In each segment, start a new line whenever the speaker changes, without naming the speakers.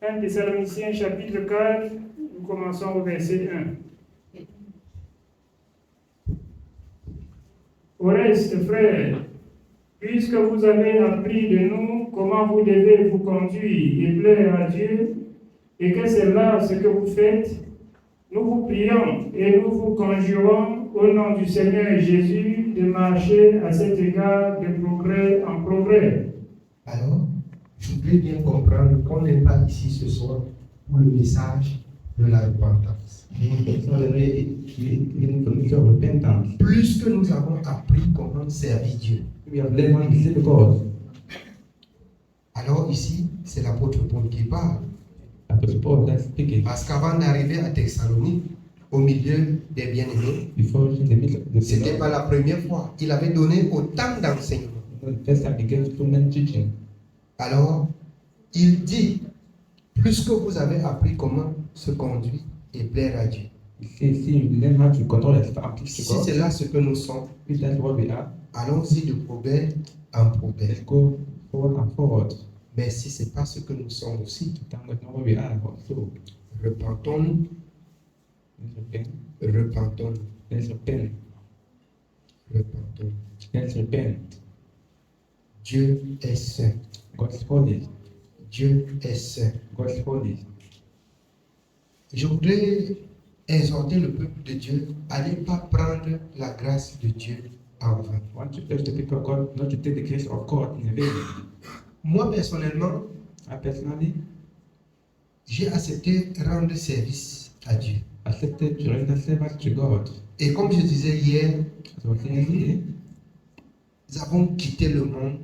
1 Thessaloniciens chapitre 4, nous commençons au verset 1. Au reste, frères, puisque vous avez appris de nous comment vous devez vous conduire et plaire à Dieu, et que c'est là ce que vous faites, nous vous prions et nous vous conjurons au nom du Seigneur Jésus de marcher à cet égard de progrès en progrès.
Alors, je voudrais bien comprendre qu'on n'est pas ici ce soir pour le message de la repentance. Plus que nous avons appris comment servir Dieu. Alors ici, c'est l'apôtre Paul qui parle. Parce qu'avant d'arriver à Thessalonique, au milieu des bien-aimés, ce n'était pas la première fois. Il avait donné autant d'enseignements. Alors, il dit, plus que vous avez appris comment se conduire et plaire à Dieu. Si c'est là ce que nous sommes, allons-y de progrès en progrès. Mais si ce n'est pas ce que nous sommes aussi, repentons-nous. Repentons-nous. Repentons-nous. Dieu est saint. Dieu est saint. Je voudrais exhorter le peuple de Dieu à ne pas prendre la grâce de Dieu en vain. Moi personnellement, j'ai accepté rendre service à Dieu. Et comme je disais hier, nous avons quitté le monde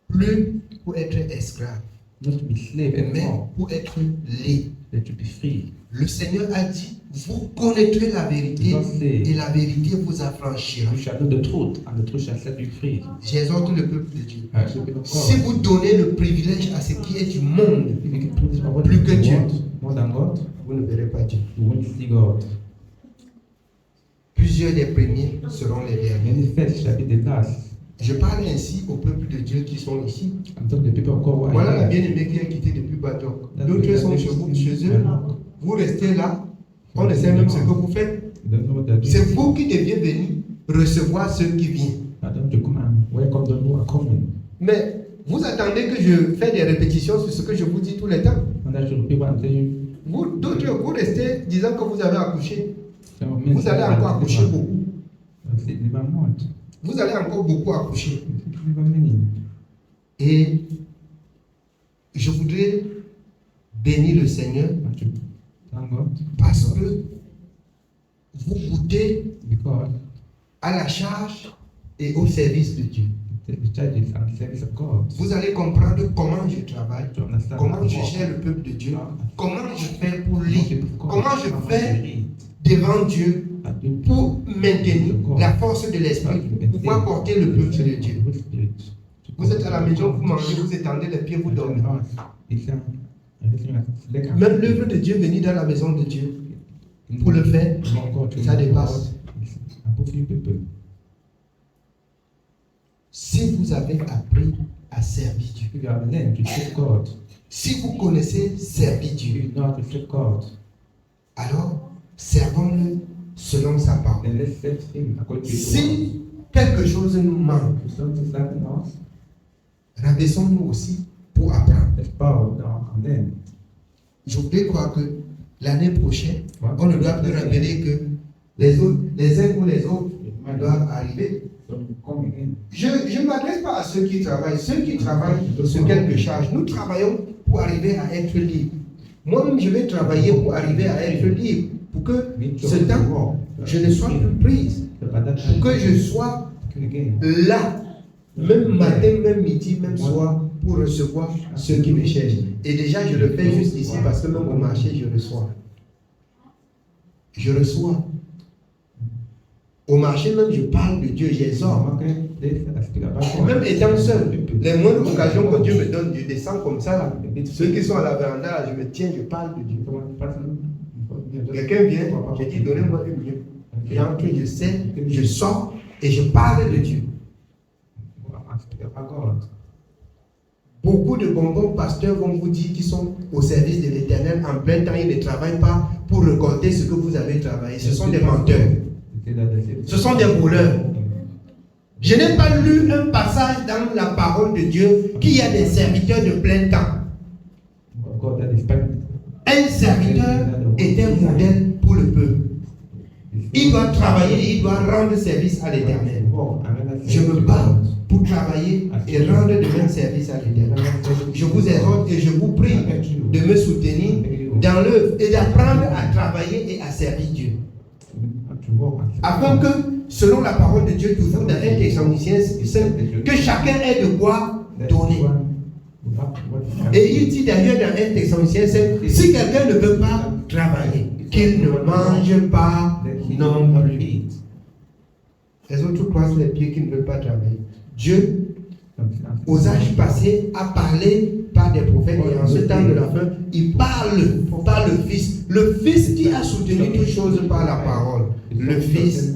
plus pour être esclaves, mais pour être libres. Le Seigneur a dit, vous connaîtrez la vérité et la vérité vous affranchira. J'exhorte le peuple de Dieu. Si vous donnez le privilège à ce qui est du monde, plus que Dieu, vous ne verrez pas Dieu. Plusieurs des premiers seront les derniers. Je parle ainsi au peuple de Dieu qui sont ici. Voilà la bien-aimée qui a quitté depuis Badok. D'autres sont chez eux. Vous restez là. On ne sait même ce que vous faites. C'est vous qui deviez venir recevoir ceux qui viennent. Mais vous attendez que je fasse des répétitions sur ce que je vous dis tout le temps. D'autres, vous restez disant que vous avez accouché. Vous allez encore accoucher beaucoup. Vous allez encore beaucoup accoucher. Et je voudrais bénir le Seigneur parce que vous goûtez à la charge et au service de Dieu. Vous allez comprendre comment je travaille, comment je gère le peuple de Dieu, comment je fais pour lui, comment je fais devant Dieu pour maintenir la force de l'esprit, pour pouvoir porter le peuple de Dieu. Vous êtes à la maison, vous mangez, vous étendez les pieds, vous dormez. Même l'œuvre de Dieu venir dans la maison de Dieu, pour le faire, ça dépasse. Si vous avez appris à servir Dieu, si vous connaissez servir Dieu, alors servons-le selon sa parole. Si quelque chose nous manque, rabaissons-nous aussi pour apprendre. Je voudrais croire que l'année prochaine, on ne doit plus rappeler que les uns ou les autres doivent arriver. Je ne m'adresse pas à ceux qui travaillent. Ceux qui travaillent sur quelque charge, nous travaillons pour arriver à être libres. Moi-même, je vais travailler pour arriver à être libre. Pour que ce temps, je ne sois plus prise. Pour que je sois là, même matin, même midi, même soir, pour recevoir ceux qui me cherchent. Et déjà, je le fais juste ici parce que même au marché, je reçois. Je reçois. Au marché, même, je parle de Dieu, j'exhorte. Même étant seul, les moindres occasions que Dieu me donne, je descends comme ça. Là. Ceux qui sont à la véranda, je me tiens, je parle de Dieu. Quelqu'un vient, je dis, donnez-moi une minute. J'entre, je sais, je sors et je parle de Dieu. Beaucoup de bonbons pasteurs vont vous dire qu'ils sont au service de l'Éternel. En plein temps, ils ne travaillent pas pour récolter ce que vous avez travaillé. Ce sont des menteurs. Ce sont des voleurs. Je n'ai pas lu un passage dans la parole de Dieu qu'il y a des serviteurs de plein temps. Un serviteur est un modèle pour le peuple. Il doit travailler, il doit rendre service à l'Éternel. Je me bats pour travailler et rendre de même service à l'Éternel. Je vous exhorte et je vous prie de me soutenir dans l'œuvre et d'apprendre à travailler et à servir Dieu. Afin que, selon la parole de Dieu, toujours dans 1 Thessaloniciens 5, que chacun ait de quoi donner. Et il dit d'ailleurs dans 1 Thessaloniciens 5, si quelqu'un ne veut pas travailler, qu'il ne mange pas non plus. Les autres croisent les pieds qui ne veulent pas travailler. Dieu, aux âges passés, a parlé par des prophètes et en ce temps de la fin, il parle par le Fils. Le Fils qui a soutenu toutes choses par la parole. Le Fils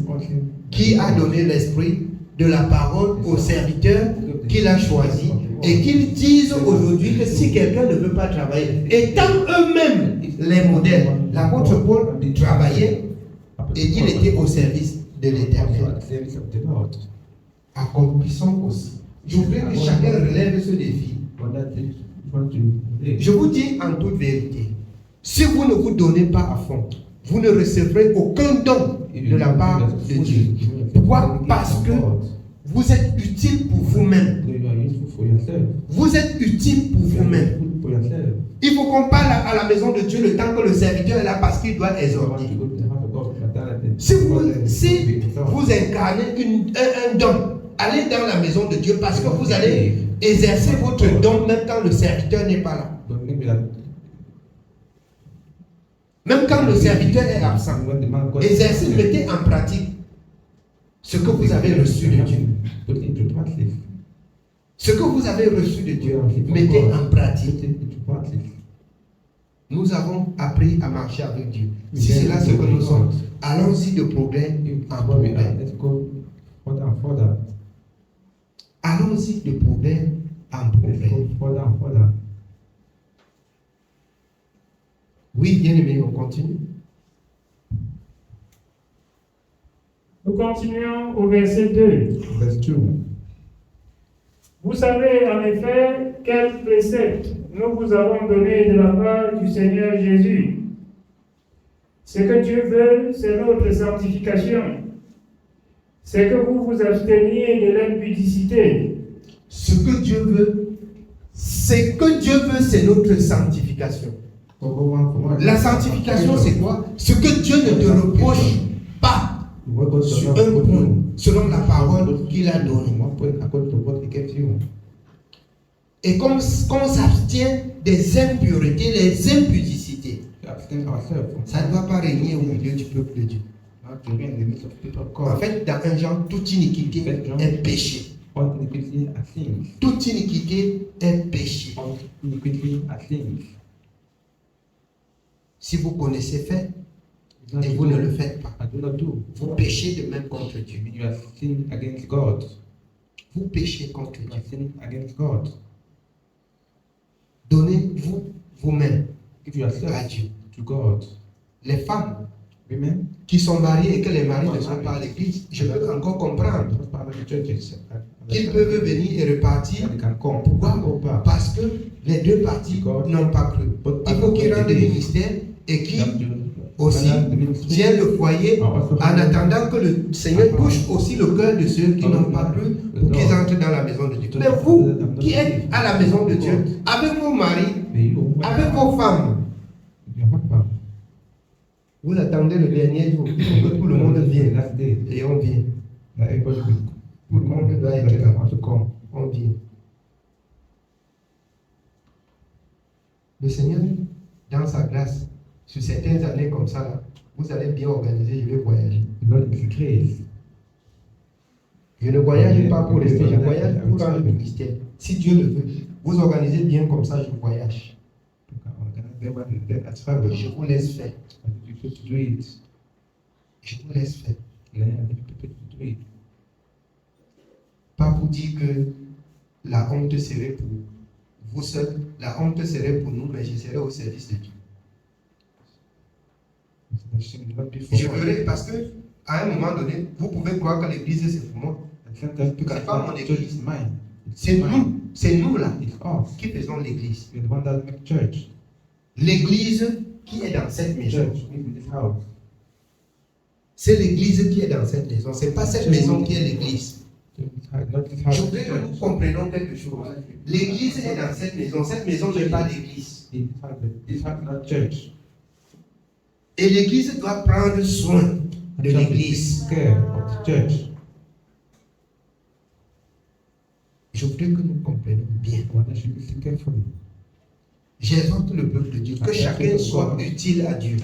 qui a donné l'esprit de la parole aux serviteurs qu'il a choisis et qu'ils disent aujourd'hui que si quelqu'un ne veut pas travailler, étant eux-mêmes les modèles, l'apôtre Paul travaillait et il était au service de l'Éternel. Accomplissons aussi. Je voudrais que chacun relève ce défi. Je vous dis en toute vérité, si vous ne vous donnez pas à fond, vous ne recevrez aucun don de la part de Dieu. Pourquoi? Parce que vous êtes utile pour vous-même. Vous êtes utile pour vous-même. Il faut qu'on parle à la maison de Dieu le temps que le serviteur est là parce qu'il doit exhorter. Si vous incarnez un don, allez dans la maison de Dieu parce que vous allez exercer votre don même quand le serviteur n'est pas là. Même quand le serviteur est absent. Exercez, mettez en pratique ce que vous avez reçu de Dieu. Ce que vous avez reçu de Dieu, mettez en pratique. Nous avons appris à marcher avec Dieu. Si c'est là ce que nous sommes, allons-y de progrès en progrès. Allons-y de progrès en progrès. Oui, bien aimé, on continue.
Nous continuons au verset 2. Vous savez en effet quels préceptes nous vous avons donnés de la part du Seigneur Jésus. Ce que Dieu veut, c'est notre sanctification. C'est que vous vous absteniez de l'impudicité.
Ce que Dieu veut, c'est notre sanctification. La sanctification, c'est quoi? Ce que Dieu ne te reproche pas sur un point, selon la parole qu'il a donnée. Et comme on s'abstient des impuretés, les impudicités, ça ne doit pas régner au milieu du peuple de Dieu. En fait, dans un genre, toute iniquité est péché. Toute iniquité est péché. Si vous connaissez faire et vous ne le faites pas, vous péchez de même contre Dieu. Vous péchez contre Dieu. Donnez-vous vous-même à Dieu. Les femmes qui sont mariées et que les maris ne sont pas à l'église, je peux encore comprendre qu'ils peuvent venir et repartir. Pourquoi? Parce que les deux parties n'ont pas cru. Il faut qu'ils rendent le ministère et qui aussi tient le foyer en attendant que le Seigneur touche aussi le cœur de ceux qui n'ont pas cru pour qu'ils entrent dans la maison de Dieu. Mais vous qui êtes à la maison de Dieu, avec vos maris, avec vos femmes, vous attendez le dernier jour pour que tout le monde vienne et on vient. Tout le monde doit être là. On vient. Le Seigneur, dans sa grâce, sur certaines années comme ça, là, vous allez bien organiser, je vais voyager. Je ne voyage pas pour rester, je voyage pour rendre le ministère. Si Dieu le veut, vous organisez bien comme ça, je voyage. Je vous laisse faire. Je vous laisse faire. Pas pour dire que la honte serait pour vous seul, la honte serait pour nous, mais je serai au service de Dieu. Je verrai parce que à un moment donné, vous pouvez croire que l'église c'est pour moi. C'est pas mon église. C'est nous là qui faisons l'église. L'église qui est dans cette maison. C'est l'église qui est dans cette maison. C'est pas cette maison qui est l'église. Je voudrais que nous comprenions quelque chose. L'église est dans cette maison. Cette maison n'est pas l'église. Et l'église doit prendre soin de l'église. Je voudrais que nous comprenions bien. J'invente le peuple de Dieu, que chacun soit utile à Dieu.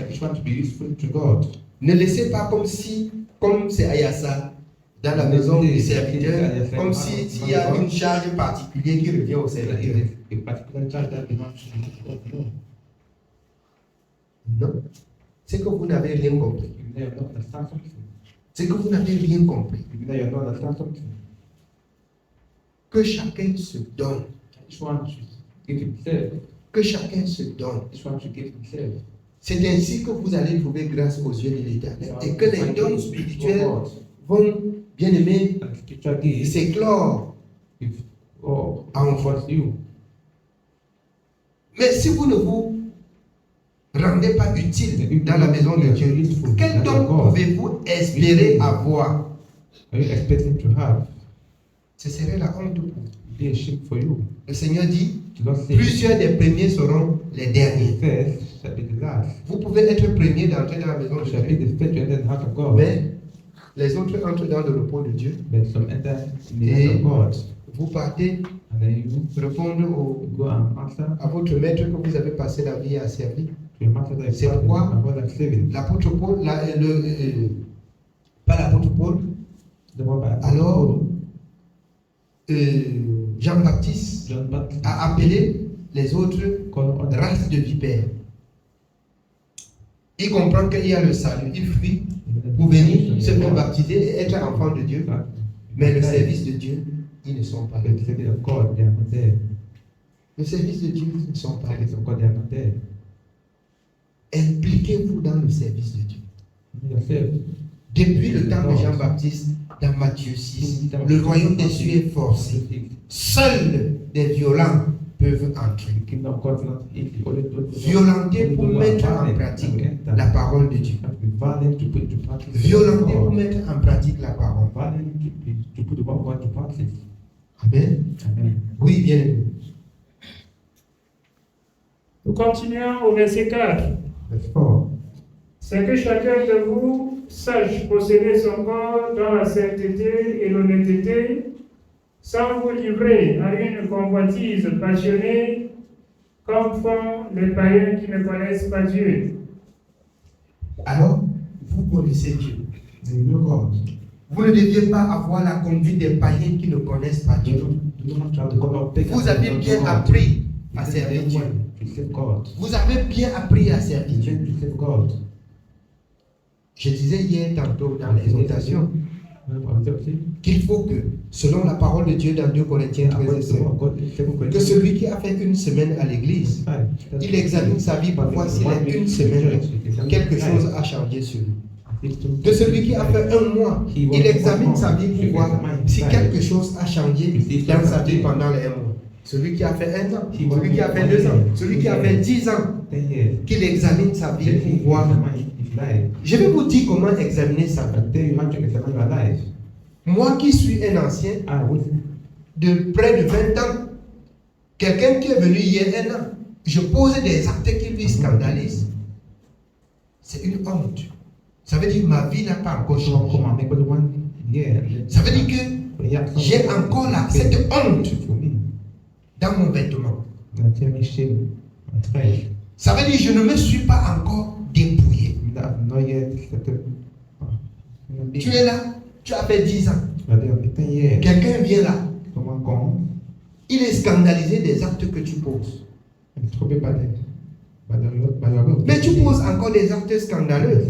Ne laissez pas comme c'est Ayassa, dans la maison du serviteur, comme s'il y a une charge particulière qui revient au serviteur. Non, c'est que vous n'avez rien compris. C'est que vous n'avez rien compris. Que chacun se donne. Que chacun se donne. C'est ainsi que vous allez trouver grâce aux yeux de l'Éternel et que les dons spirituels vont, bien aimés, s'éclore en vous. Mais si vous ne vous rendez pas utile dans la maison de Dieu, quel don pouvez-vous espérer avoir? Ce serait la honte pour vous. Le Seigneur dit, plusieurs des premiers seront les derniers. Vous pouvez être premier d'entrer dans la maison de Dieu, mais les autres entrent dans le repos de Dieu. Et vous partez répondre à votre maître que vous avez passé la vie à servir. C'est pourquoi l'apôtre Paul, pas l'apôtre Paul, alors Jean-Baptiste a appelé les autres races de vipères. Il comprend qu'il y a le salut, il fuit pour venir se faire baptiser et être enfant de Dieu. Mais le service de Dieu, ils ne sont pas là. Le service de Dieu, ils ne sont pas là. Impliquez-vous dans le service de Dieu. Depuis le temps de Jean-Baptiste, dans Matthieu 6, le royaume des cieux est forcé. Seuls des violents peuvent entrer. Violenter pour mettre en pratique la parole de Dieu. Violenter pour mettre en pratique la parole. Amen. Oui, bien.
Nous continuons au verset 4. C'est que chacun de vous sache posséder son corps dans la sainteté et l'honnêteté, sans vous livrer à une convoitise passionnée, comme font les païens qui ne connaissent pas Dieu.
Alors, vous connaissez Dieu. Vous ne deviez pas avoir la conduite des païens qui ne connaissent pas Dieu. Vous avez bien appris à servir Dieu. Vous avez bien appris à servir Dieu. Je disais hier tantôt dans l'exhortation qu'il faut que, selon la parole de Dieu dans 2 Corinthiens 13, que celui qui a fait une semaine à l'église, il examine sa vie pour voir s'il a une semaine, quelque chose a changé sur lui. Que celui qui a fait un mois, il examine sa vie pour voir si quelque chose a changé dans sa vie pendant les 1 mois. Celui qui a fait 1 an, celui qui a fait 2 ans, celui qui a fait 10 ans, qu'il examine sa vie pour voir. Je vais vous dire comment examiner sa vie. Moi qui suis un ancien de près de 20 ans, quelqu'un qui est venu hier 1 an, je pose des actes qui lui scandalisent. C'est une honte. Ça veut dire que ma vie n'a pas encore changé. Ça veut dire que j'ai encore là cette honte dans mon vêtement. Ça veut dire que je ne me suis pas encore dépouillé. Tu es là, tu as fait 10 ans. Quelqu'un vient là. Il est scandalisé des actes que tu poses. Mais tu poses encore des actes scandaleux.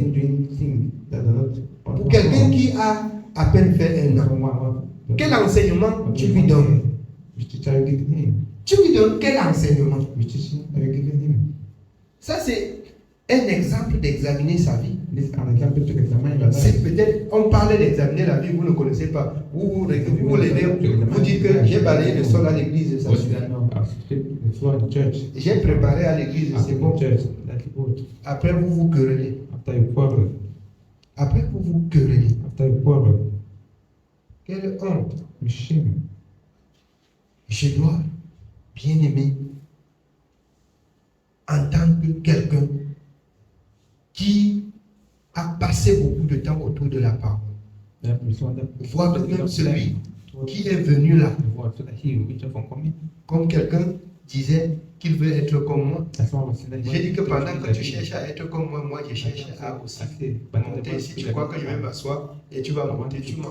Pour quelqu'un qui a à peine fait 1 an, quel enseignement tu lui donnes? Tu lui donnes quel enseignement?
Which teaching are you giving him?
Ça, c'est un exemple d'examiner sa vie.
This is an example to examine your
C'est
life.
peut-être, on parlait d'examiner la vie, vous ne connaissez pas. Vous levez, vous dites que j'ai balayé le sol à l'église, ça
What
suffit.
do I know? I've stripped the floor in church.
J'ai préparé à l'église, c'est
After
bon.
the church, that's good.
Après, vous vous querellez.
After you quarrel,
Après, vous vous querellez.
after you quarrel,
Quelle honte.
you shame.
Je dois, bien aimé, en tant que quelqu'un qui a passé beaucoup de temps autour de la parole,
That we saw that
voir même celui qui est venu là,
so that he will reach up and come in.
comme quelqu'un disait qu'il veut être comme moi.
That's why I was saying that
J'ai dit que pendant que tu cherches à être comme moi, moi je cherche à aussi monter. Si tu crois que je vais m'asseoir et tu vas monter, tu m'en.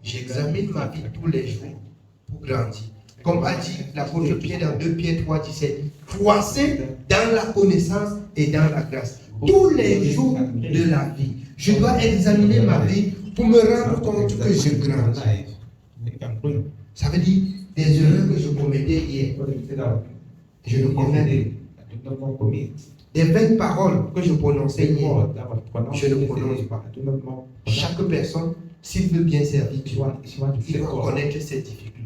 J'examine ma vie tous les jours pour grandir. Comme a dit l'apôtre Pierre dans 2 Pierre 3, 17, croissez dans la connaissance et dans la grâce. Tous les jours de la vie, je dois examiner ma vie pour me rendre compte que je grandis. Ça veut dire des erreurs que je commettais hier, je le connais. Des vaines paroles que je prononçais hier, je ne prononce pas. Chaque personne, s'il veut bien servir Dieu, il doit connaître ses difficultés.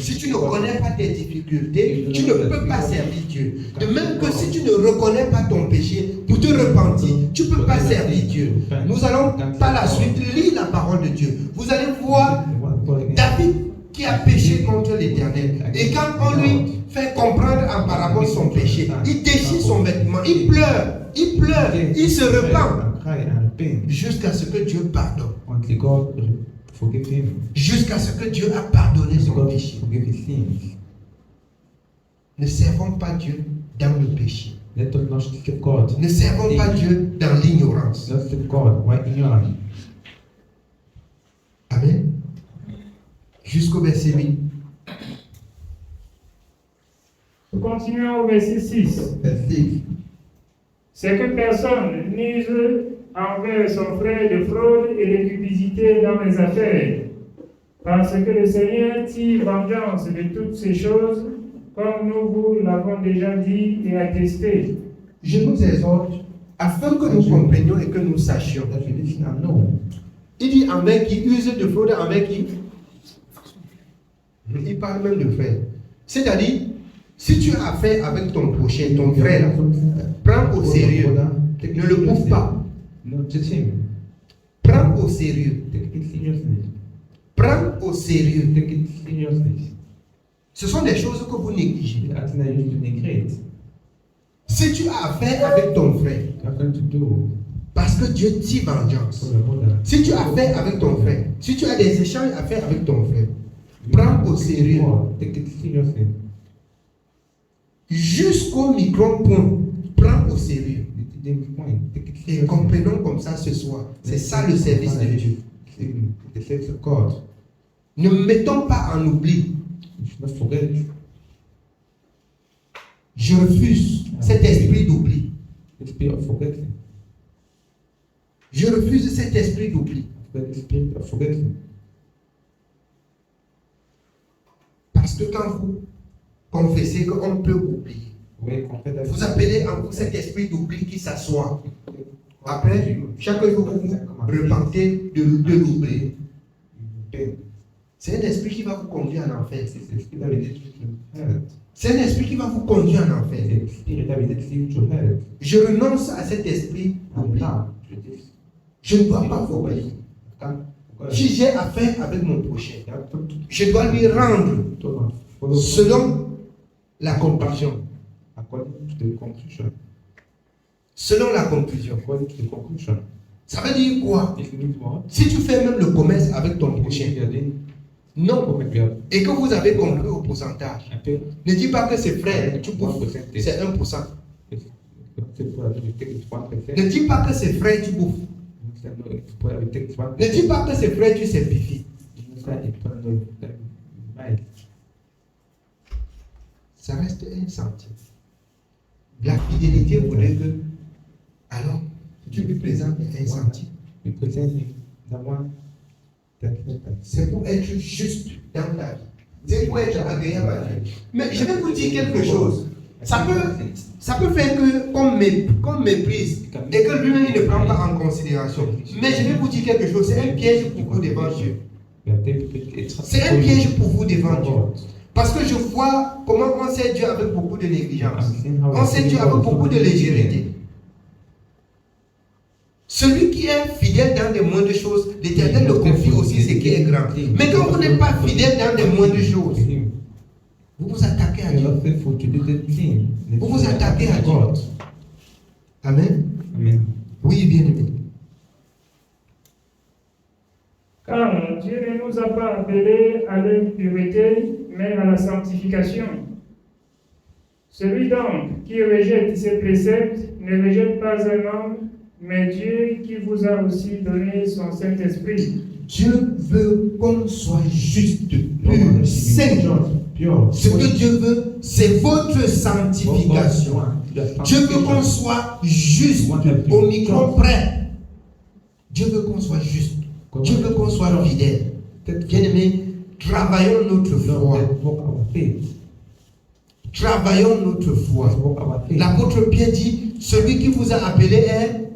Si tu ne connais pas tes difficultés, tu ne peux pas servir Dieu. De même que si tu ne reconnais pas ton péché pour te repentir, tu ne peux pas servir Dieu. Nous allons par la suite lire la parole de Dieu. Vous allez voir David qui a péché contre l'Éternel. Et quand on lui fait comprendre en parabole son péché, il déchire son vêtement, il pleure, il se repent jusqu'à ce que Dieu pardonne.
Until God forgive him.
Jusqu'à ce que Dieu a pardonné son
God
péché.
forgive his sins.
Ne servons pas Dieu dans le péché.
Let us not serve God.
Ne servons pas Dieu dans l'ignorance.
Not serve God while ignorant.
Amen. Jusqu'au verset 8.
Nous continuons au verset 6. C'est que personne n'use envers son frère de fraude et de cupidité dans les affaires, parce que le Seigneur tire vengeance de toutes ces choses, comme nous vous l'avons déjà dit et attesté.
Je nous exhorte afin que nous comprenions et que nous sachions.
That we listen and know.
Il dit envers qui use de fraude, envers qui. Il parle même de frère. C'est-à-dire, si tu as affaire avec ton prochain, ton frère, prends au sérieux. Ne le bouffe pas.
No, teach him.
Prends au sérieux.
Take it seriously.
Prends au sérieux.
Take it seriously.
Ce sont des choses que vous négligez.
I think I used to neglect.
Si tu as affaire avec ton frère,
Nothing to do.
parce que Dieu tire vengeance.
So the mother.
Si tu as affaire avec ton frère, si tu as des échanges à faire avec ton frère, prends au sérieux.
Take it seriously.
Jusqu'au micron-point, prends au sérieux.
Take it
Et
seriously.
comprenons comme ça ce soir. C'est ça le service de Dieu.
The service of God.
Ne mettons pas en oubli.
You should not forget.
Je refuse cet esprit d'oubli.
The spirit of forgetting.
Je refuse cet esprit d'oubli.
The spirit of forgetting.
Parce que quand vous confessez qu'on peut oublier,
We confess that
vous appelez en vous cet esprit d'oubli qui s'assoit. Après, chaque jour, vous vous repentez de l'oubli. C'est un esprit qui va vous conduire en enfer.
It's the spirit that will lead you to hell.
C'est un esprit qui va vous conduire en enfer.
It's the spirit that will lead you to hell.
Je renonce à cet esprit
And
d'oubli.
now, to this.
Je ne dois pas vous oublier. Si j'ai affaire avec mon prochain, je dois lui rendre selon la compassion.
According to the conclusion.
Selon la conclusion.
According to the conclusion.
Ça veut dire quoi?
If you need more,
Si tu fais même le commerce avec ton prochain,
you are doing
non,
what you have.
et que vous avez compris au pourcentage,
I pay
ne dis pas que c'est frère, tu bouffes,
1%.
c'est 1%.
You take it 1%.
Ne dis pas que c'est frère, tu bouffes.
No, if you take it 1%.
Ne dis pas que c'est frère, tu simplifies. Ça reste un centime. La fidélité voudrait que, alors, tu lui présentes un centime.
We present him the one that
C'est pour être juste dans ta vie. C'est pour être agréable à Dieu. Mais je vais vous dire quelque chose. Ça peut faire que qu'on méprise et que lui-même il ne prend pas en considération. Mais je vais vous dire quelque chose. C'est un piège pour vous devant Dieu. C'est un piège pour vous devant Dieu. Parce que je vois comment on sait Dieu avec beaucoup de négligence. On sait Dieu avec beaucoup de légèreté. Celui qui est fidèle dans les moindres choses, l'Éternel le confie aussi ce qui est grand. Mais quand vous n'êtes pas fidèle dans les moindres choses, vous vous attaquez à Dieu. Vous vous attaquez à Dieu. Amen.
Amen.
Oui, bien aimé.
Car Dieu ne nous a pas appelés à l'impureté, mais à la sanctification. Celui donc qui rejette ses préceptes ne rejette pas un homme, mais Dieu qui vous a aussi donné son Saint-Esprit.
Dieu veut qu'on soit juste, pur, saint. Ce que Dieu veut, c'est votre sanctification. Dieu veut qu'on soit juste, au micro près. Dieu veut qu'on soit juste. Dieu veut qu'on soit fidèle. Bien-aimés, travaillons notre foi. Travaillons notre foi. L'apôtre Pierre dit, celui qui vous a appelé est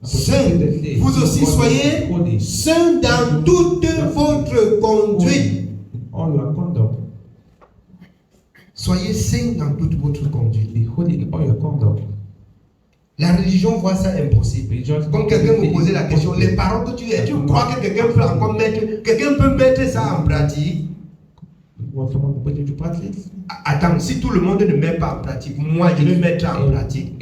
saint. Vous aussi soyez saints dans toute votre conduite. Soyez saints dans toute votre conduite. La religion voit ça impossible. Comme quelqu'un me posait la question, les paroles que tu as, tu crois que quelqu'un peut encore mettre ça en pratique? Attends, si tout le monde ne met pas en pratique, moi je vais mettre en pratique.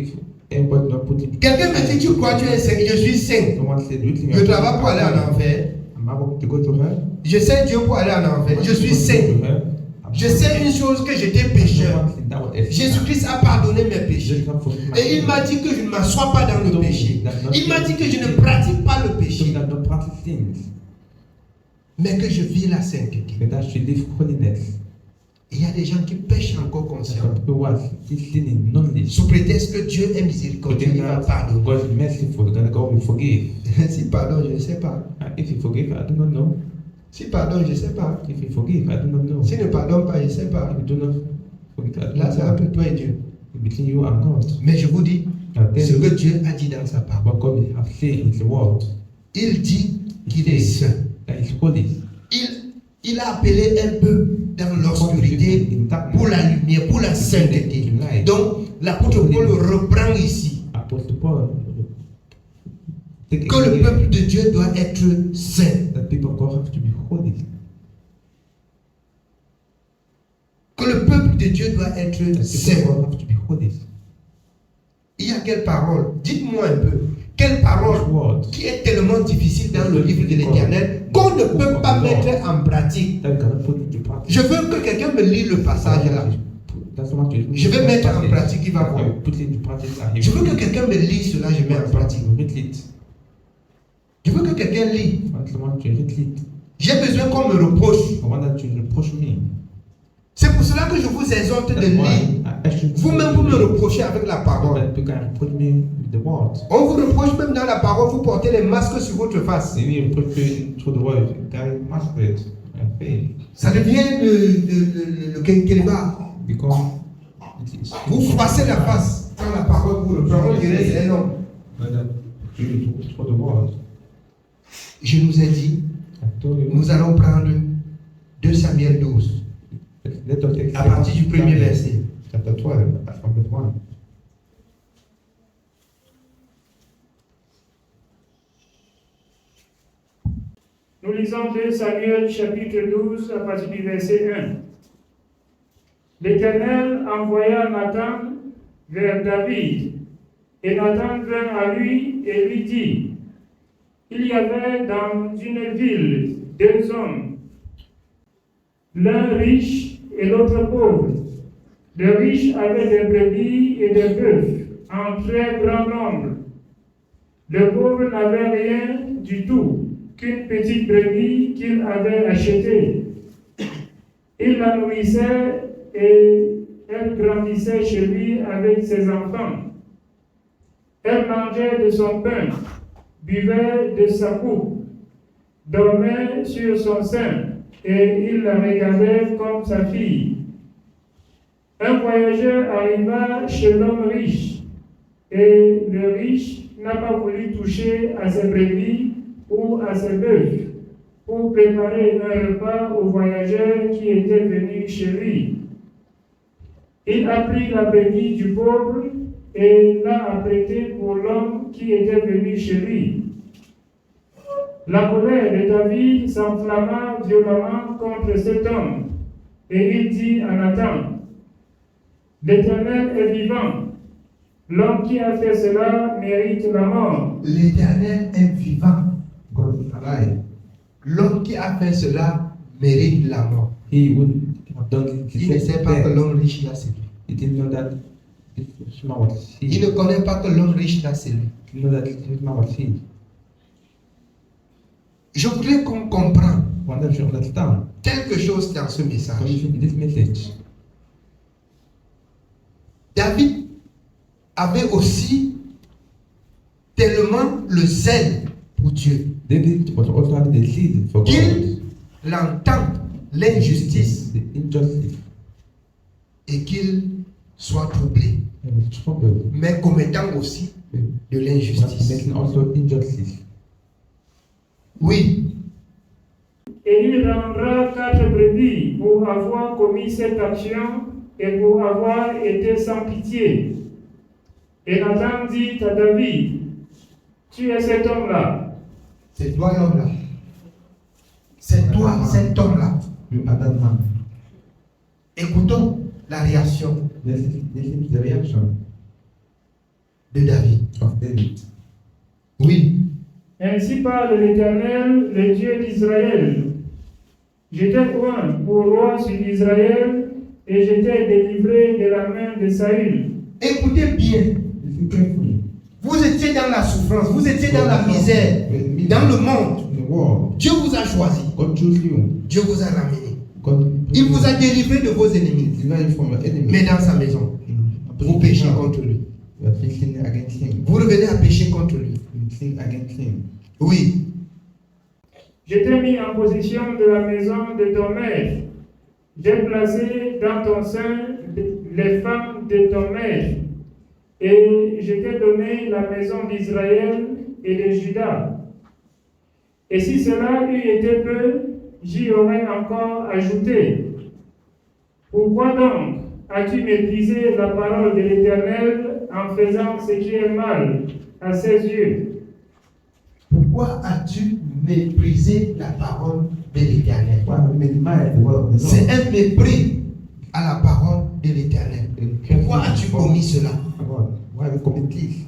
Quelqu'un me dit, tu crois que tu es saint? Je suis saint. Je travaille pour aller en enfer. Je sais Dieu pour aller en enfer. Je suis saint. Je sais une chose, que j'étais pécheur. Jésus-Christ a pardonné mes péchés. Et il m'a dit que je ne m'assois pas dans le péché. Il m'a dit que je ne pratique pas le péché. Mais que je vis la sainteté. Il y a des gens qui pêchent encore consciemment. Sous prétexte que Dieu est miséricordieux, il va pardonner. Si pardon, je ne sais pas. Si pardon, je ne sais pas. Si ne pardonne pas, je ne sais pas. Là, c'est entre toi et Dieu. Mais je vous dis, ce que Dieu a dit dans sa parole. Il dit qu'il est saint. Il a appelé un peu dans l'obscurité pour la lumière, pour la sainteté. Donc, l'apôtre Paul reprend ici que le peuple de Dieu doit être saint. Que le peuple de Dieu doit être saint. Il y a quelle parole? Dites-moi un peu. Quelle parole qui est tellement difficile dans le livre de l'Éternel qu'on ne peut pas mettre en pratique? Je veux que quelqu'un me lise le passage là. Je vais mettre en pratique, il va voir. Je veux que quelqu'un me lise cela, je mets en pratique. Je veux que quelqu'un lise. J'ai besoin qu'on me reproche. C'est pour cela que je vous exhorte de lire. Vous-même, vous me reprochez avec la parole. On vous reproche même dans la parole, vous portez les masques sur votre face. Ça devient le quinquelba. Vous froissez la face dans la parole pour le parole dirait c'est un homme. Je nous ai dit, nous allons prendre 2 Samuel 12. À partir du premier verset.
Nous lisons 2 Samuel chapitre 12 à partir du verset 1. L'Éternel envoya Nathan vers David, et Nathan vint à lui et lui dit, il y avait dans une ville 2 hommes, l'un riche et l'autre pauvre. Le riche avait des brebis et des bœufs en très grand nombre. Le pauvre n'avait rien du tout, qu'une petite brebis qu'il avait achetée. Il la nourrissait et elle grandissait chez lui avec ses enfants. Elle mangeait de son pain, buvait de sa coupe, dormait sur son sein, et il la regardait comme sa fille. Un voyageur arriva chez l'homme riche, et le riche n'a pas voulu toucher à ses brebis ou à ses bœufs pour préparer un repas au voyageur qui était venu chez lui. Il a pris la brebis du pauvre et l'a apprêtée pour l'homme qui était venu chez lui. La colère de David s'enflamma violemment contre cet homme, et il dit à Nathan, « L'Éternel est vivant, l'homme qui a fait cela mérite la mort. »
L'Éternel est vivant.
God is alive.
L'homme qui a fait cela mérite la mort.
He would have done it.
Il ne sait pas que l'homme riche l'a séduit.
He didn't know that this man was
Il
he.
ne connaît pas que l'homme riche l'a séduit.
He didn't know that this man was he.
Je voudrais qu'on comprenne
One that you understand.
quelque chose dans ce message.
Commission in this message.
David avait aussi tellement le zèle pour Dieu
David was also having the seed for God.
qu'il entend l'injustice
The injustice.
et qu'il soit troublé,
He was troubled.
mais commettant aussi de
He was
l'injustice.
making also injustice.
Oui,
Et il rendra 4 brebis pour avoir commis cette action et pour avoir été sans pitié. Et Nathan dit à David, « Tu es cet homme-là. »
c'est toi l'homme-là. C'est toi cet homme-là.
You are that man.
Écoutons la réaction
This is the reaction
de David.
of David.
Oui,
Ainsi parle l'Éternel, le Dieu d'Israël. Je t'ai oint pour roi sur Israël et je t'ai délivré de la main de Saül.
écoutez bien.
Listen carefully.
Vous étiez dans la souffrance, vous étiez dans la misère, dans le monde.
In the world,
Dieu vous a choisi,
God chose you.
Dieu vous a ramené.
God
Il vous a délivré de vos ennemis.
delivered you from your enemy.
Mais dans sa maison, vous péchez contre lui.
You are sinning against him.
Vous revenez à pécher contre lui.
You sin against him.
Oui,
Je t'ai mis en possession de la maison de ton maître. J'ai placé dans ton sein les femmes de ton maître. Et je t'ai donné la maison d'Israël et de Juda. Et si cela eût été peu, j'y aurais encore ajouté. Pourquoi donc as-tu méprisé la parole de l'Éternel en faisant ce qui est mal à ses yeux?
pourquoi as-tu méprisé la parole de l'Éternel?
Why have you made mad the word of the
C'est
Lord?
un mépris à la parole de l'Éternel. Pourquoi as-tu commis cela?
Why have you committed this?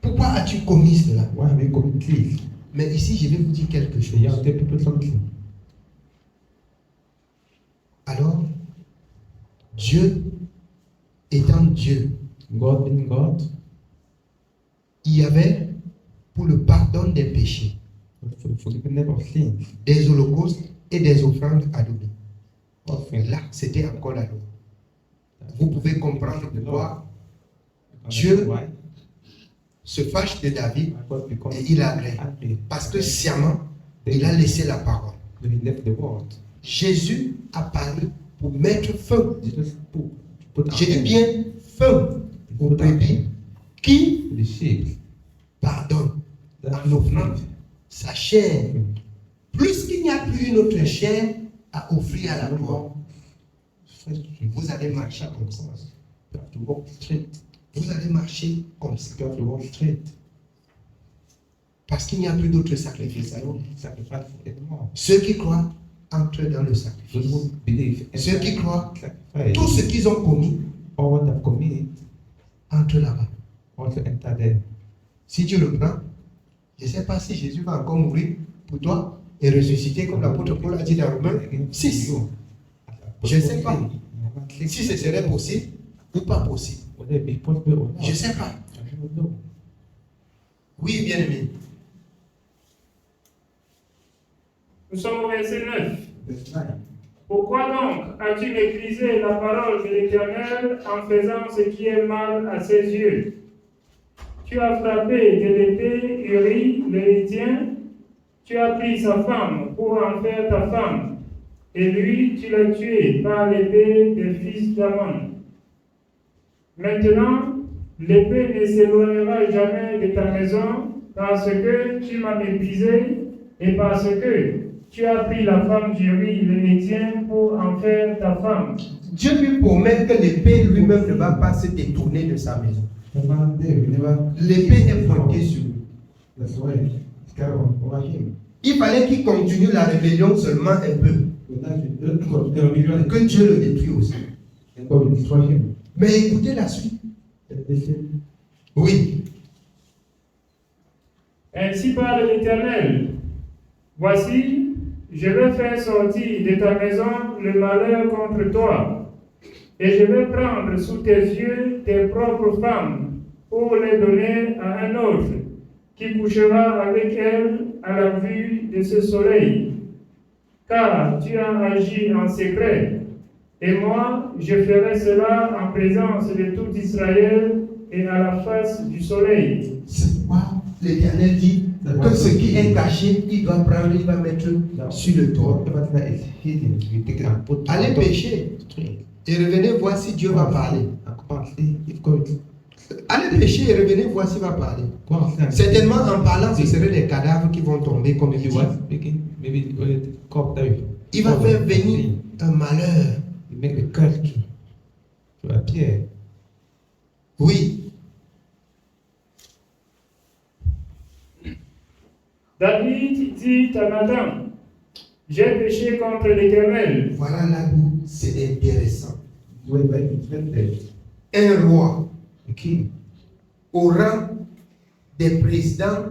Pourquoi as-tu commis cela?
Why have you committed this?
Mais ici, je vais vous dire quelque
So you have
chose.
to tell people something.
Alors, Dieu étant Dieu,
God being God,
il y avait pour le pardon des péchés,
for the forgiveness of sins,
des holocaustes et des offrandes adorées.
offering.
Là, c'était encore la loi. Vous pouvez comprendre pourquoi
Dieu
Dieu se fâche de David et il a agré. Parce que sciemment, il a laissé la parole.
He left the world.
Jésus a parlé pour mettre feu.
Jesus put
Je dis bien feu aux brebis qui
the sheep
pardonne
that
en offrant sa chair. Plus qu'il n'y a plus une autre chair à offrir à la mort, vous allez marcher comme ça.
You have to walk straight.
Vous allez marcher comme ça.
You have to walk straight.
Parce qu'il n'y a plus d'autres sacrifices.
I don't sacrifice anymore.
Ceux qui croient entrent dans le
Those
sacrifice.
who believe in
Ceux qui croient,
sacrifice,
tout ce qu'ils ont commis
or what they've committed,
entre là-bas.
also enter there.
Si tu le prends, je ne sais pas si Jésus va encore mourir pour toi et ressusciter comme l'apôtre Paul a dit dans Romains 6. Je ne sais pas si ce serait possible ou pas possible.
Whether it be possible or not,
Je ne sais pas.
I don't know.
Oui, bien aimé.
Nous sommes au verset 9.
Verse 9.
Pourquoi donc as-tu méprisé la parole de l'Éternel en faisant ce qui est mal à ses yeux? Tu as frappé de l'épée Uri, le Héthien, tu as pris sa femme pour en faire ta femme, et lui, tu l'as tué par l'épée des fils d'Ammon. Maintenant, l'épée ne s'éloignera jamais de ta maison, parce que tu m'as méprisé et parce que tu as pris la femme d'Uri, le Héthien, pour en faire ta femme.
Dieu lui promet que l'épée lui-même ne va pas se détourner de sa maison. L'épée est pointée sur lui. Il fallait qu'il continue la rébellion seulement un peu, que Dieu le détruit aussi. Mais écoutez la suite. Oui.
Ainsi parle l'Éternel. Voici, je vais faire sortir de ta maison le malheur contre toi, et je vais prendre sous tes yeux tes propres femmes pour les donner à un autre qui couchera avec elles à la vue de ce soleil. Car tu as agi en secret, et moi je ferai cela en présence de tout Israël et à la face du soleil.
C'est pourquoi l'Éternel dit que ce qui est caché, il doit prendre, il va mettre sur le toit. Allez pécher et revenez voir si Dieu va parler. Allez pécher et revenez voir s'il va parler. Certainement en parlant, ce seraient des cadavres qui vont tomber comme il dit. Il va faire venir un malheur. Oui.
David dit à Nathan, j'ai péché contre l'Éternel.
Voilà là où c'est intéressant. Un roi au rang des présidents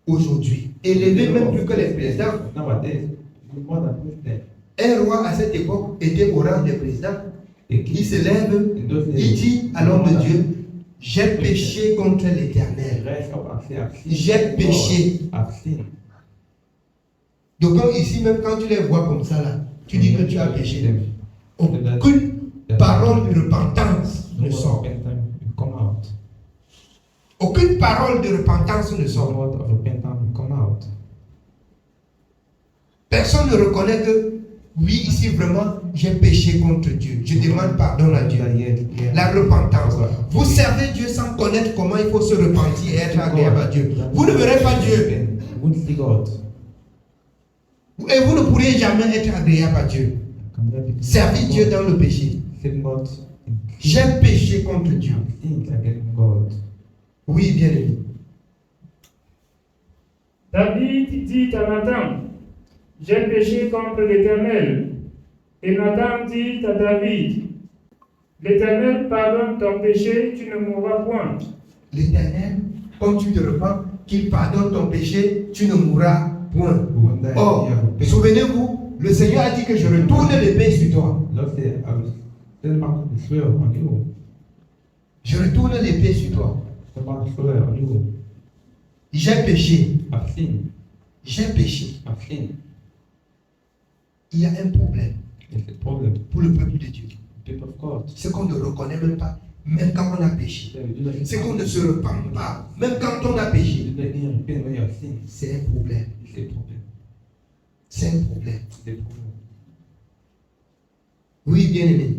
aujourd'hui, élevé même plus que les présidents. Un roi à cette époque était au rang des présidents. Il se lève, il dit à l'homme de Dieu, j'ai péché contre l'Éternel. J'ai péché. Donc ici, même quand tu les vois comme ça, là, tu dis que tu as péché. Aucune parole de repentance ne sort. Aucune parole de repentance ne sort. Personne ne reconnaît que, oui, ici vraiment, j'ai péché contre Dieu. Je demande pardon à Dieu. La repentance. Vous servez Dieu sans connaître comment il faut se repentir et être agréable à Dieu. Vous ne verrez pas Dieu. Et vous ne pourrez jamais être agréable à Dieu. Servir Dieu dans le péché. J'ai péché contre Dieu. Oui, bien aimé.
David dit à Nathan, j'ai péché contre l'Éternel. Et Nathan dit à David, l'Éternel pardonne ton péché, tu ne mourras point.
L'Éternel, comme tu te repens, qu'il pardonne ton péché, tu ne mourras point. Or, souvenez-vous, le Seigneur a dit que je retourne l'épée sur toi. Je retourne l'épée sur toi. J'ai péché. J'ai péché. Il y a un problème pour le peuple de Dieu. C'est qu'on ne reconnaît même pas, même quand on a péché. C'est qu'on ne se repent pas, même quand on a péché. C'est un problème. C'est un problème. Oui, bien aimé.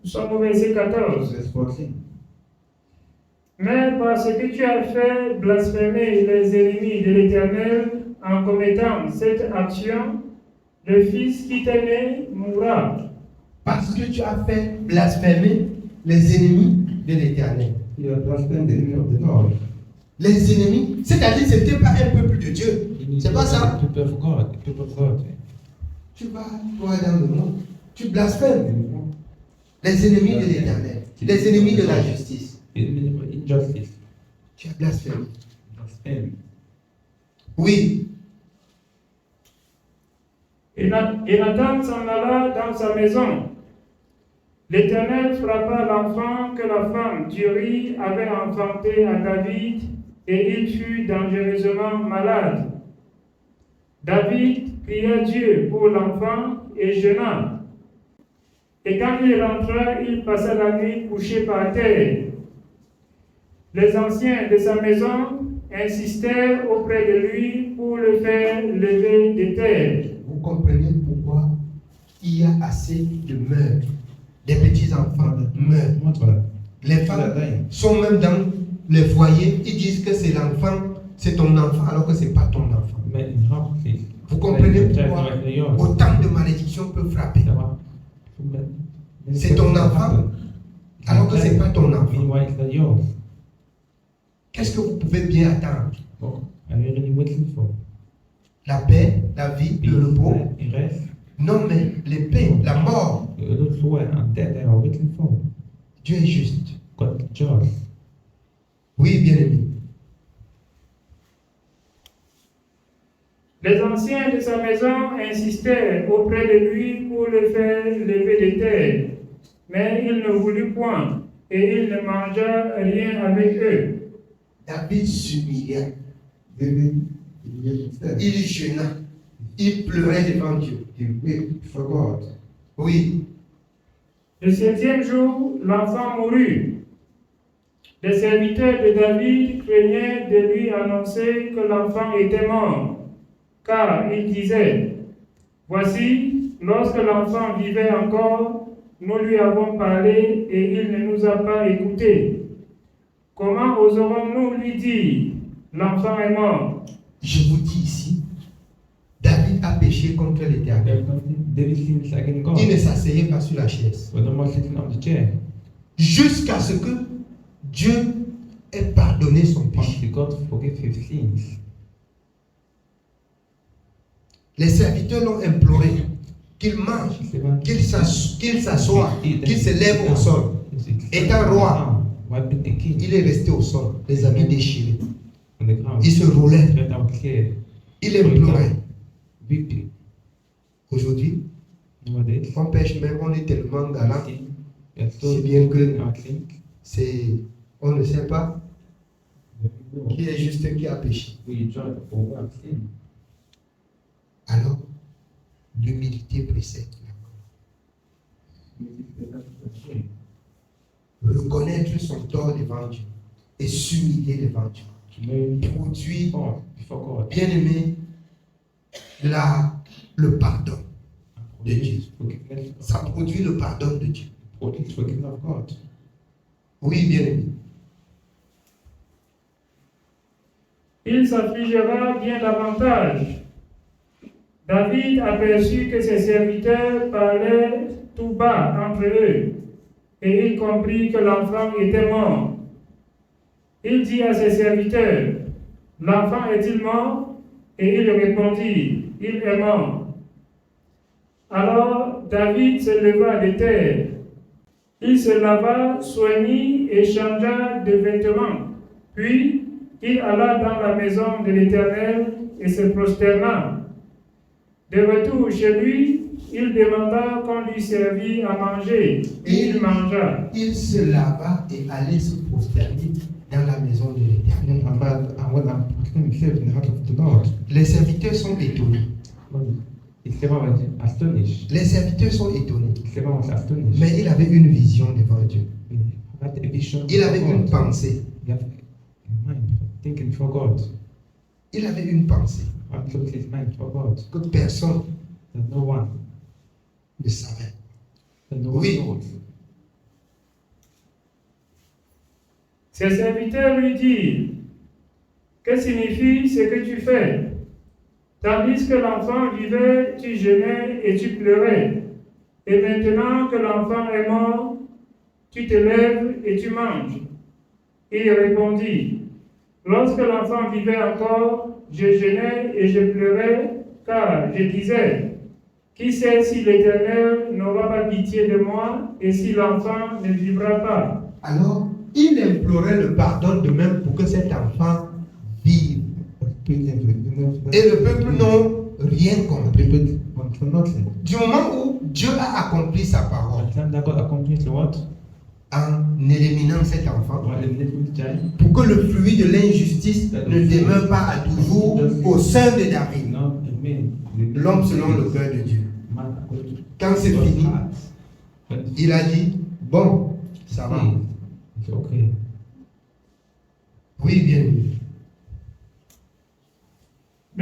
Nous sommes au verset 14. Mais parce que tu as fait blasphémer les ennemis de l'Éternel en commettant cette action, le fils qui t'est né mourra.
Parce que tu as fait blasphémer les ennemis de l'Éternel. Les ennemis, c'est-à-dire que ce n'était pas un peuple de Dieu. C'est pas ça. Tu vas, toi, dans le monde, tu blasphèmes les ennemis de l'Éternel, les ennemis de la justice. Tu as blasphémé. Oui.
Et Nathan s'en alla dans sa maison. L'Éternel frappa l'enfant que la femme d'Uri avait enfanté à David, et il fut dangereusement malade. David pria Dieu pour l'enfant et jeûna. Et quand il rentra, il passa la nuit couché par terre. Les anciens de sa maison insistèrent auprès de lui pour le faire lever des terres.
Vous comprenez pourquoi il y a assez de meurtres. Des petits-enfants meurent. Les femmes sont même dans les foyers, ils disent que c'est l'enfant, c'est ton enfant, alors que ce n'est pas ton enfant. Vous comprenez pourquoi autant de malédictions peuvent frapper. C'est ton enfant, alors que ce n'est pas ton enfant. Qu'est-ce que vous pouvez bien attendre? La paix, la vie, le repos? Non, mais les paix, la mort. Dieu est juste. Oui, bien aimé.
Les anciens de sa maison insistèrent auprès de lui pour le faire lever des terres, mais il ne voulut point, et il ne mangea rien avec eux.
David s'humilia. Il jeûna. Il pleurait devant Dieu. Oui.
Le 7e jour, l'enfant mourut. Les serviteurs de David craignaient de lui annoncer que l'enfant était mort, car ils disaient, voici, lorsque l'enfant vivait encore, nous lui avons parlé et il ne nous a pas écoutés. Comment oserons-nous lui dire, l'enfant est mort?
Je vous dis ici, David a péché contre l'Éternel. Il ne s'asseyait pas sur la chaise. Jusqu'à ce que Dieu ait pardonné son péché. Les serviteurs l'ont imploré qu'il mange, qu'il s'assoie, qu'il se lève au sol. Étant roi, il est resté au sol, les habits déchirés. Il se roulait. Il implorait. Aujourd'hui, on pêche, mais on est tellement galant. C'est bien que on ne sait pas qui est juste qui a péché. Alors, l'humilité précède la colère. Reconnaître son tort devant Dieu et s'humilier devant Dieu produit, bien aimé, le pardon de Dieu. Ça produit le pardon de Dieu. Oui, bien aimé.
Il s'affligera bien davantage. David aperçut que ses serviteurs parlaient tout bas entre eux, et il comprit que l'enfant était mort. Il dit à ses serviteurs, l'enfant est-il mort? Et ils répondirent, il est mort. Alors David se leva de terre. Il se lava, soignit et changea de vêtements. Puis il alla dans la maison de l'Éternel et se prosterna. De retour chez lui, il demanda qu'on lui servit à manger. Et il mangea.
Il se lava et allait se prosterner dans la maison de l'Éternel. Les serviteurs sont étonnés. Les serviteurs sont étonnés. Mais il avait une vision devant Dieu. Il avait une pensée. Il avait une pensée que personne ne savait. Oui.
Ses serviteurs lui dirent, que signifie ce que tu fais? Tandis que l'enfant vivait, tu jeûnais et tu pleurais. Et maintenant que l'enfant est mort, tu te lèves et tu manges. Il répondit, lorsque l'enfant vivait encore, je jeûnais et je pleurais, car je disais, qui sait si l'Éternel n'aura pas pitié de moi et si l'enfant ne vivra pas?
Alors, il implorait le pardon de même pour que cet enfant vive. Et le peuple n'a rien compris. Du moment où Dieu a accompli sa parole, en éliminant cet enfant, pour que le fruit de l'injustice ne demeure pas à toujours au sein de David, l'homme selon le cœur de Dieu. Quand c'est fini, il a dit, bon, ça va. Oui, bien.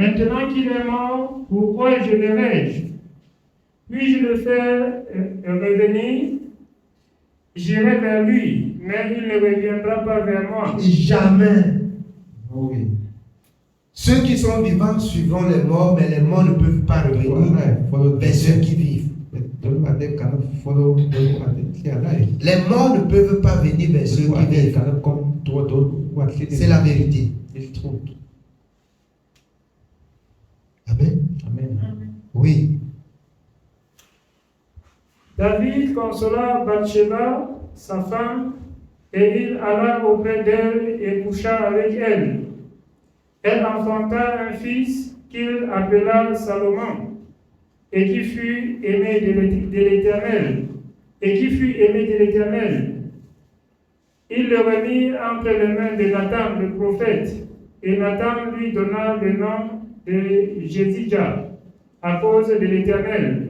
Maintenant qu'il est mort, pourquoi générais-je? Puis-je le faire revenir? J'irai vers lui, mais il ne reviendra pas vers moi.
Jamais.
Oui.
Ceux qui sont vivants suivront les morts, mais les morts ne peuvent pas revenir vers ceux qui vivent. Les morts ne peuvent pas venir vers ceux qui vivent. C'est la vérité. Amen.
Amen.
Oui.
David consola Bathsheba, sa femme, et il alla auprès d'elle et coucha avec elle. Elle enfanta un fils qu'il appela Salomon, et qui fut aimé de l'Éternel. Il le remit entre les mains de Nathan le prophète, et Nathan lui donna le nom de Jézidja, à cause de l'Éternel.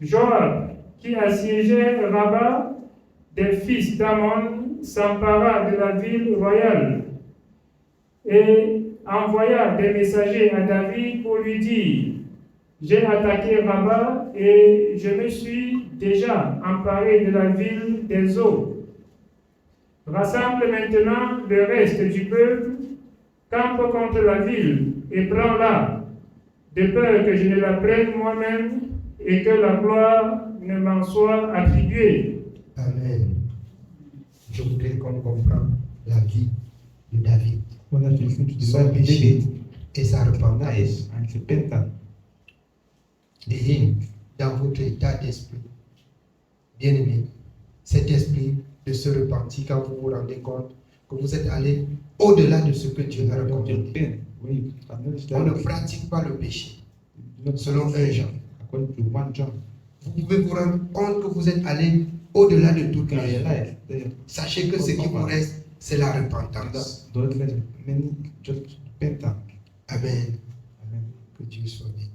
Joab, qui assiégeait Rabat, des fils d'Ammon, s'empara de la ville royale et envoya des messagers à David pour lui dire: j'ai attaqué Rabat et je me suis déjà emparé de la ville des eaux. Rassemble maintenant le reste du peuple, campe contre la ville et prends-la, de peur que je ne la prenne moi-même et que la gloire ne m'en soit attribuée.
Amen. Je voudrais qu'on comprenne la vie de David, son péché et sa repentance. Et dans votre état d'esprit, bien aimé, cet esprit de se repentir quand vous vous rendez compte que vous êtes allé au-delà de ce que Dieu a recommandé. On ne pratique pas le péché, selon 1 Jean. Vous pouvez vous rendre compte que vous êtes allé au-delà de toute la vie. Sachez que ce qui vous reste, c'est la repentance. Amen. Que Dieu soit béni.